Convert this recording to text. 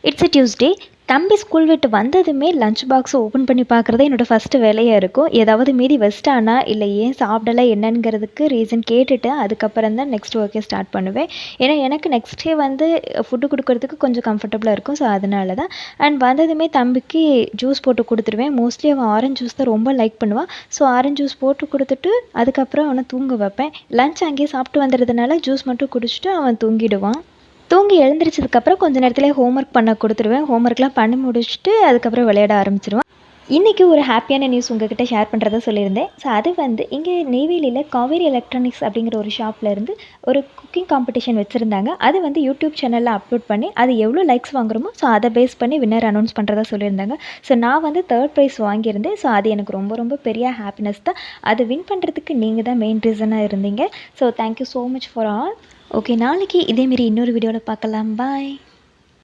It's a Tuesday. தம்பி school விட்டு வந்ததுமே லஞ்ச் பாக்ஸை ஓப்பன் பண்ணி பார்க்குறது என்னோடய ஃபஸ்ட்டு வேலையாக இருக்கும். ஏதாவது மீதி வச்சிட்டானா இல்லை ஏன் சாப்பிடலை என்னங்கிறதுக்கு ரீசன் கேட்டுட்டு அதுக்கப்புறம் தான் நெக்ஸ்ட் ஒர்க்கே ஸ்டார்ட் பண்ணுவேன். ஏன்னா எனக்கு நெக்ஸ்ட் டே வந்து ஃபுட்டு கொடுக்கறதுக்கு கொஞ்சம் கம்ஃபர்டபுளாக இருக்கும். ஸோ அதனால தான். அண்ட் வந்ததுமே தம்பிக்கு ஜூஸ் போட்டு கொடுத்துருவேன். மோஸ்ட்லி அவன் ஆரஞ்ச் ஜூஸ் தான் ரொம்ப லைக் பண்ணுவான். ஸோ ஆரஞ்ச் ஜூஸ் போட்டு கொடுத்துட்டு அதுக்கப்புறம் அவனை தூங்க வைப்பேன். லஞ்ச் அங்கேயே சாப்பிட்டு வந்துடுறதுனால ஜூஸ் மட்டும் குடிச்சிட்டு அவன் தூங்கிடுவான். தூங்கி எழுந்திரிச்சதுக்கப்புறம் கொஞ்ச நேரத்திலே ஹோம்ஒர்க் பண்ண கொடுத்துருவேன். ஹோம்ஒர்க்லாம் பண்ணி முடிச்சுட்டு அதுக்கப்புறம் விளையாட ஆரம்பிச்சிருவான். இன்றைக்கி ஒரு ஹாப்பியான நியூஸ் உங்ககிட்ட ஷேர் பண்ணுறதா சொல்லியிருந்தேன். ஸோ அது வந்து இங்கே நெய்வேலியில் காவேரி எலக்ட்ரானிக்ஸ் அப்படிங்கிற ஒரு ஷாப்லேருந்து ஒரு குக்கிங் காம்படிஷன் வச்சுருந்தாங்க. அது வந்து யூடியூப் சேனலில் அப்லோட் பண்ணி அது எவ்வளோ லைக்ஸ் வாங்குறோமோ ஸோ அதை பேஸ் பண்ணி வின்னர் அனௌன்ஸ் பண்ணுறதா சொல்லியிருந்தாங்க. ஸோ நான் வந்து 3rd ப்ரைஸ் வாங்கியிருந்தேன். ஸோ அது எனக்கு ரொம்ப ரொம்ப பெரிய ஹாப்பினஸ் தான். அது வின் பண்ணுறதுக்கு நீங்கள் தான் மெயின் ரீசனாக இருந்தீங்க. So thank you so much for all. Okay, நாளைக்கு இதேமாரி இன்னொரு வீடியோவில் பார்க்கலாம். பாய்.